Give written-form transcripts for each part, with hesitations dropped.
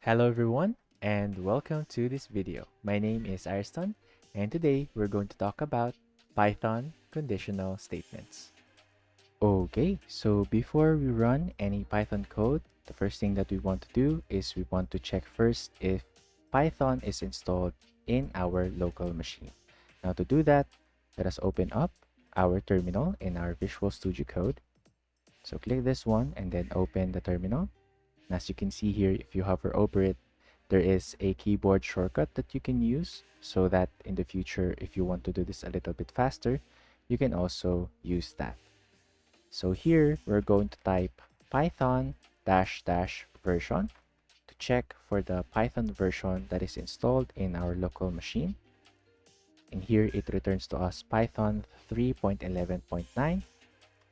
Hello everyone and welcome to this video. My name is Ariston and today we're going to talk about Python conditional statements. Okay, so before we run any Python code, the first thing that we want to do is we want to check first if Python is installed in our local machine. Now to do that, let us open up our terminal in our Visual Studio Code. So click this one and then open the terminal. As you can see here, if you hover over it, there is a keyboard shortcut that you can use so that in the future, if you want to do this a little bit faster, you can also use that. So here, we're going to type python -- version to check for the Python version that is installed in our local machine. And here it returns to us Python 3.11.9.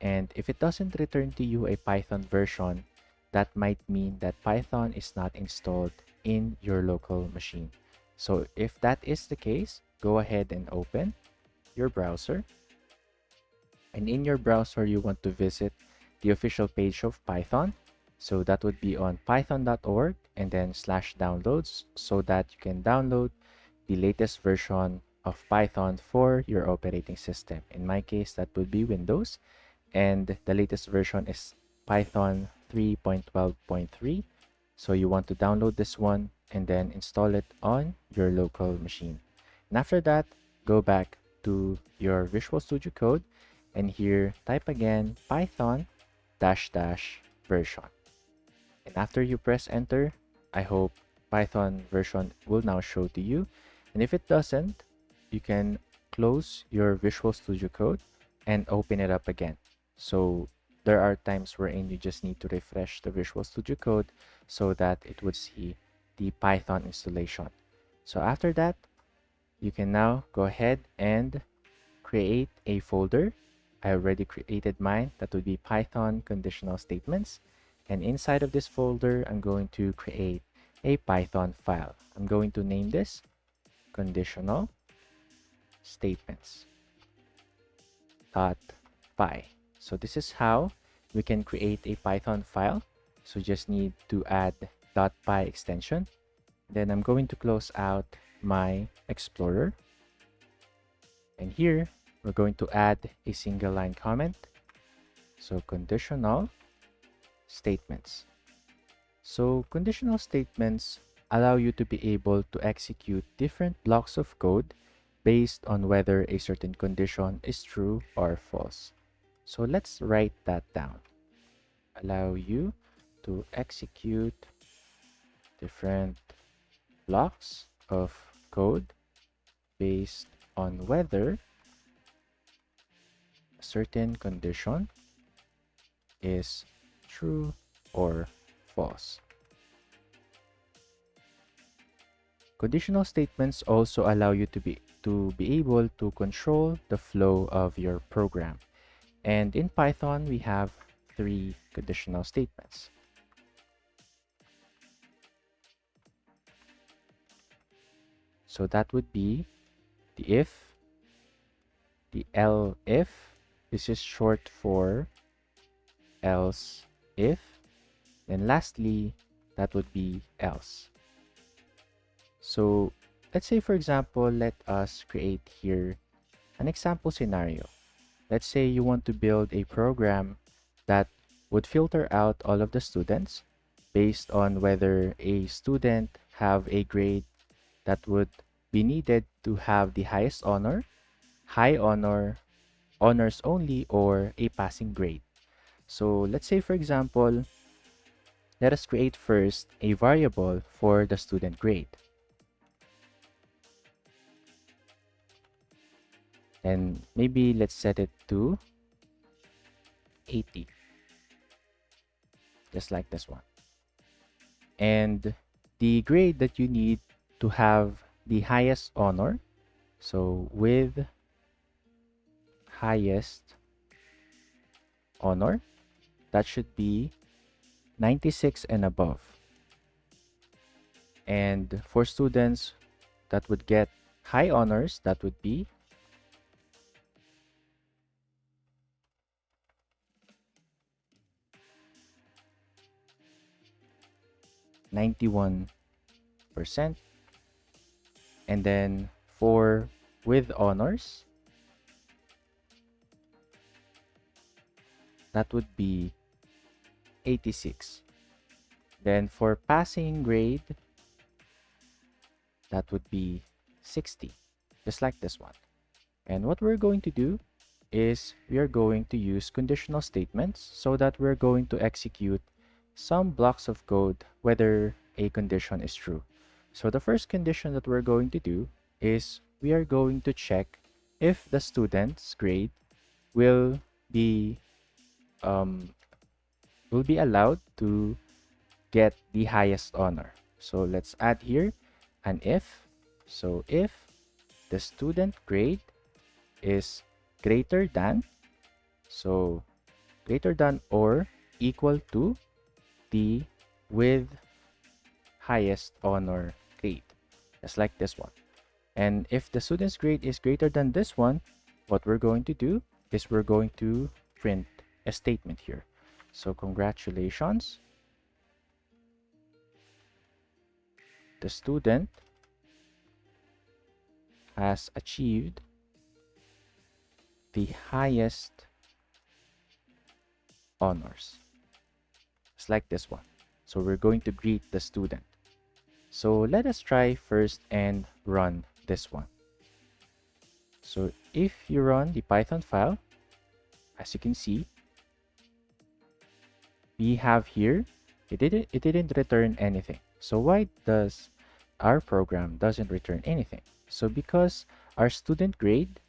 And if it doesn't return to you a Python version, that might mean that Python is not installed in your local machine. So if that is the case, go ahead and open your browser. And in your browser, you want to visit the official page of Python. So that would be on python.org and then /downloads so that you can download the latest version of Python for your operating system. In my case, that would be Windows. And the latest version is Python 3.12.3. So you want to download this one and then install it on your local machine. And after that, go back to your Visual Studio Code and here type again Python -- version. And after you press enter, I hope Python version will now show to you. And if it doesn't, you can close your Visual Studio Code and open it up again. So there are times wherein you just need to refresh the Visual Studio Code so that it would see the Python installation. So after that, you can now go ahead and create a folder. I already created mine. That would be Python conditional statements. And inside of this folder, I'm going to create a Python file. I'm going to name this conditional statements .py. So this is how we can create a Python file. So just need to add .py extension. Then I'm going to close out my Explorer. And here, we're going to add a single line comment. So conditional statements. So conditional statements allow you to be able to execute different blocks of code based on whether a certain condition is true or false. So let's write that down. Allow you to execute different blocks of code based on whether a certain condition is true or false. Conditional statements also allow you to be able to control the flow of your program. And in Python, we have 3 conditional statements. So that would be the if, the elif, this is short for else if, and lastly, that would be else. So let's say, for example, let us create here an example scenario. Let's say you want to build a program that would filter out all of the students based on whether a student have a grade that would be needed to have the highest honor, high honor, honors only, or a passing grade. So let's say, for example, let us create first a variable for the student grade. And maybe let's set it to 80, just like this one. And the grade that you need to have the highest honor, so with highest honor, that should be 96 and above. And for students that would get high honors, that would be 91%. And then for with honors, that would be 86. Then for passing grade, that would be 60, just like this one. And what we're going to do is we are going to use conditional statements so that we're going to execute some blocks of code whether a condition is true. So the first condition that we're going to do is we are going to check if the student's grade will be um, allowed to get the highest honor. So let's add here an if. So if the student grade is greater than, so greater than or equal to the with highest honor grade, just like this one. And if the student's grade is greater than this one, what we're going to do is we're going to print a statement here. So congratulations, the student has achieved the highest honors. It's like this one. So we're going to greet the student. So let us try first and run this one. So if you run the Python file, as you can see, we have here, it didn't return anything. So why does our program doesn't return anything? So because our student grade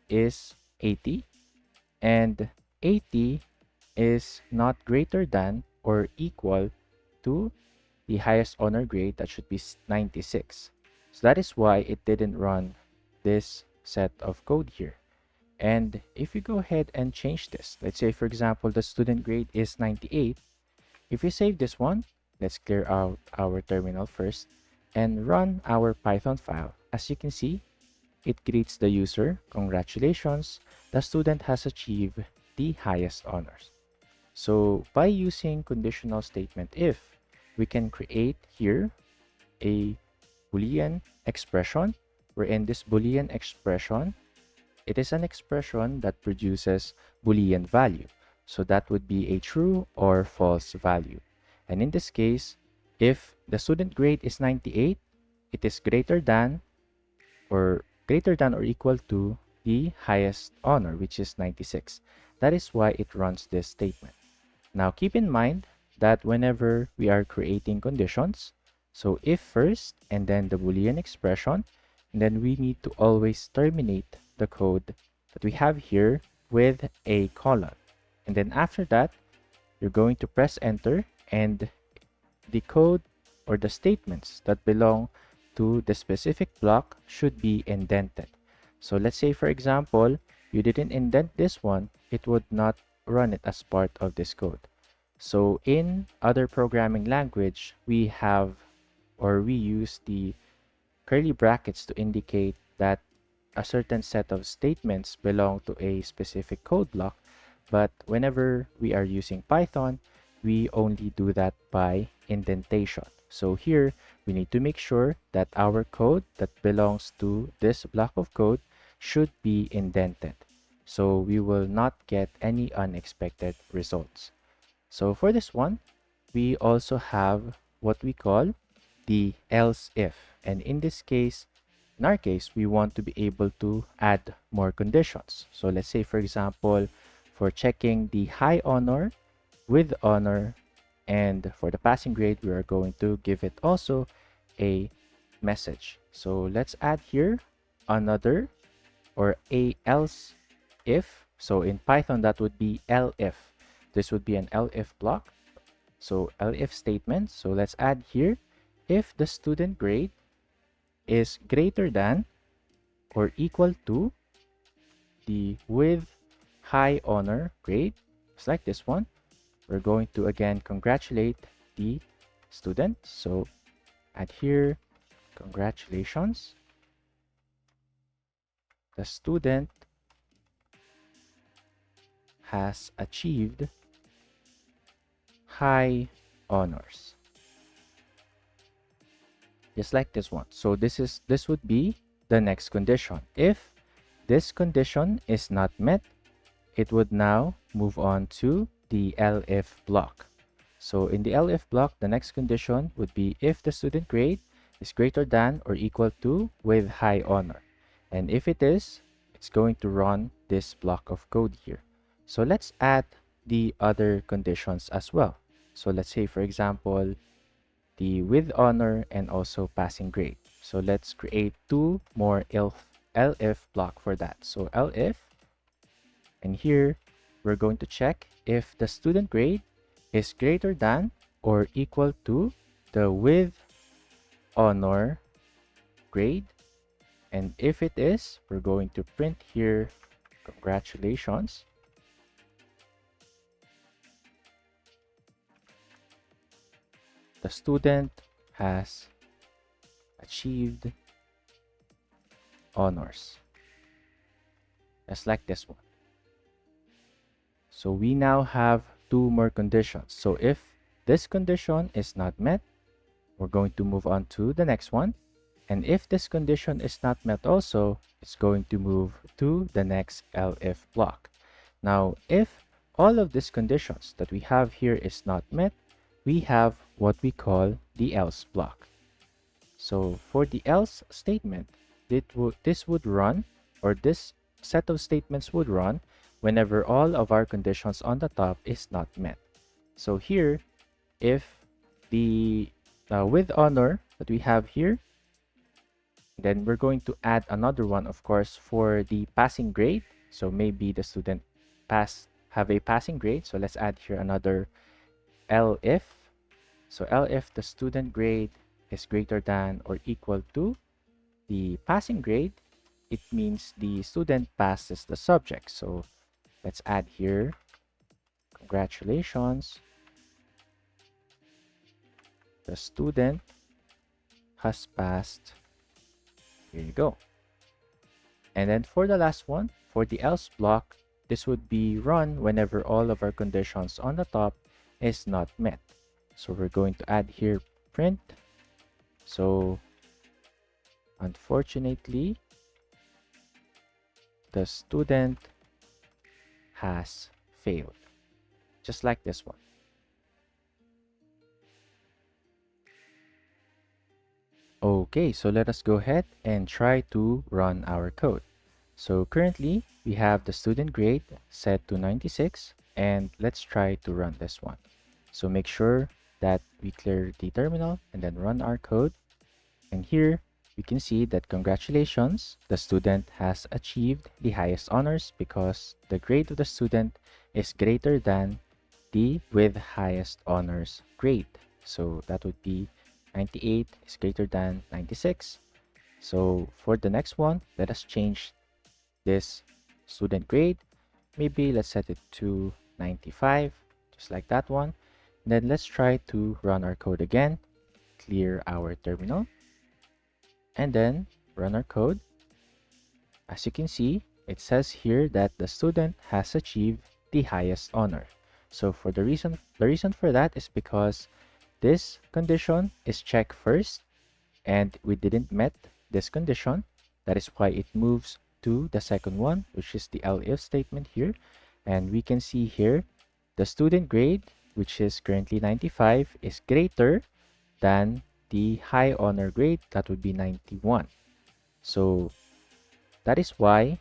is 80 and 80 is not greater than or equal to the highest honor grade, that should be 96. So that is why it didn't run this set of code here. And if you go ahead and change this, let's say for example the student grade is 98. If we save this one, let's clear out our terminal first and run our Python file. As you can see, it greets the user, congratulations, the student has achieved the highest honors. So by using conditional statement if, we can create here a Boolean expression, wherein this Boolean expression, it is an expression that produces Boolean value. So that would be a true or false value. And in this case, if the student grade is 98, it is greater than or equal to the highest honor, which is 96. That is why it runs this statement. Now keep in mind that whenever we are creating conditions, so if first and then the Boolean expression, and then we need to always terminate the code that we have here with a colon. And then after that, you're going to press enter and the code or the statements that belong to the specific block should be indented. So let's say for example, you didn't indent this one, it would not run it as part of this code. So in other programming language, we have or we use the curly brackets to indicate that a certain set of statements belong to a specific code block. But whenever we are using Python, we only do that by indentation. So here, we need to make sure that our code that belongs to this block of code should be indented. So we will not get any unexpected results. So for this one, we also have what we call the else if. And in this case, in our case, we want to be able to add more conditions. So let's say, for example, for checking the high honor, with honor, and for the passing grade, we are going to give it also a message. So let's add here another or a else if. So in Python, that would be elif. This would be an elif block. So elif statement. So let's add here if the student grade is greater than or equal to the with high honor grade, just like this one, we're going to again congratulate the student. So add here, congratulations, the student has achieved high honors. just like this one. So this would be the next condition. If this condition is not met, it would now move on to the elif block. So in the elif block, the next condition would be if the student grade is greater than or equal to with high honor. And if it is, it's going to run this block of code here. So let's add the other conditions as well. So let's say, for example, the with honor and also passing grade. So let's create two more elif block for that. So elif, and here we're going to check if the student grade is greater than or equal to the with honor grade. And if it is, we're going to print here, congratulations. The student has achieved honors. Just like this one. So we now have two more conditions. So if this condition is not met, we're going to move on to the next one. And if this condition is not met also, it's going to move to the next elif block. Now, if all of these conditions that we have here is not met, we have what we call the else block. So for the else statement, this would run, or this set of statements would run whenever all of our conditions on the top is not met. So here, if the with honor that we have here, then we're going to add another one, of course, for the passing grade. So maybe the student have a passing grade. So let's add here another elif. So elif the student grade is greater than or equal to the passing grade, it means the student passes the subject. So let's add here, congratulations, the student has passed. Here you go. And then for the last one, for the else block, this would be run whenever all of our conditions on the top is not met. So we're going to add here print. So unfortunately, the student has failed. Just like this one. Okay, so let us go ahead and try to run our code. So currently, we have the student grade set to 96, and let's try to run this one. So make sure that we clear the terminal and then run our code. And here, we can see that congratulations, the student has achieved the highest honors because the grade of the student is greater than the with highest honors grade. So that would be 98 is greater than 96. So for the next one, let us change this student grade. Maybe let's set it to 95, just like that one. Then let's try to run our code again, clear our terminal, and then run our code. As you can see, it says here that the student has achieved the highest honor. So for the reason for that is because this condition is checked first and we didn't met this condition. That is why it moves to the second one, which is the elif statement here. And we can see here the student grade, which is currently 95, is greater than the high honor grade, that would be 91. So that is why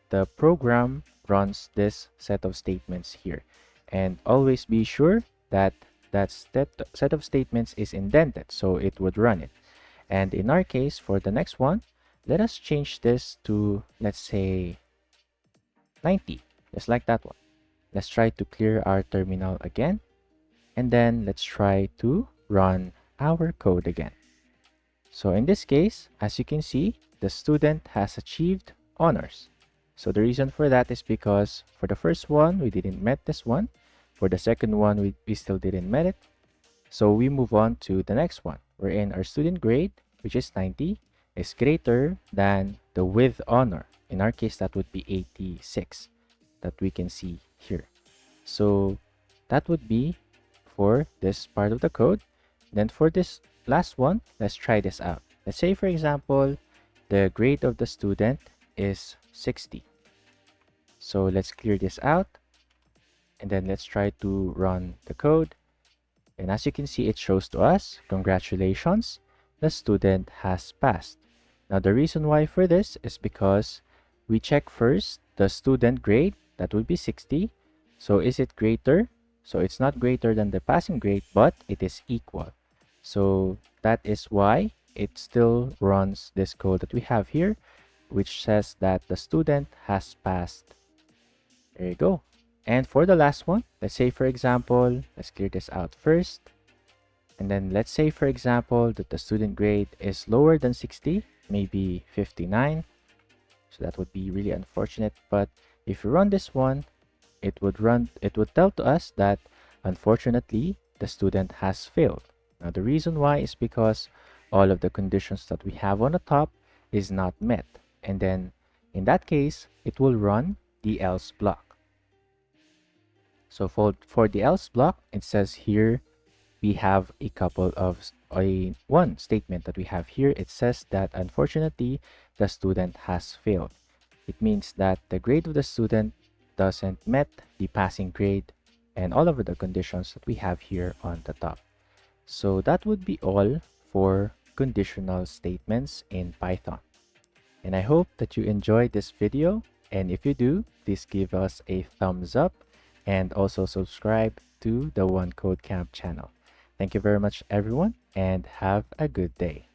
the program runs this set of statements here. And always be sure that that set of statements is indented, so it would run it. And in our case, for the next one, let us change this to, let's say, 90, just like that one. Let's try to clear our terminal again. And then let's try to run our code again. So in this case, as you can see, the student has achieved honors. So the reason for that is because for the first one, we didn't met this one. For the second one, we still didn't met it. So we move on to the next one, wherein our student grade, which is 90, is greater than the with honor. In our case, that would be 86 that we can see here. So that would be for this part of the code. Then for this last one, let's try this out. Let's say, for example, the grade of the student is 60. So let's clear this out, and then let's try to run the code. And as you can see, it shows to us, congratulations, the student has passed. Now, the reason why for this is because we check first the student grade, that would be 60. So is it greater? So it's not greater than the passing grade, but it is equal. So that is why it still runs this code that we have here, which says that the student has passed. There you go. And for the last one, let's say, for example, let's clear this out first. And then let's say, for example, that the student grade is lower than 60, maybe 59. So that would be really unfortunate. But if you run this one, it would tell to us that unfortunately the student has failed. Now the reason why is because all of the conditions that we have on the top is not met. And then in that case, it will run the else block. So for the else block, it says here we have a couple of one statement that we have here. It says that unfortunately the student has failed. It means that the grade of the student doesn't met the passing grade and all of the conditions that we have here on the top. So that would be all for conditional statements in Python. And I hope that you enjoyed this video. And if you do, please give us a thumbs up and also subscribe to the One Code Camp channel. Thank you very much, everyone, and have a good day.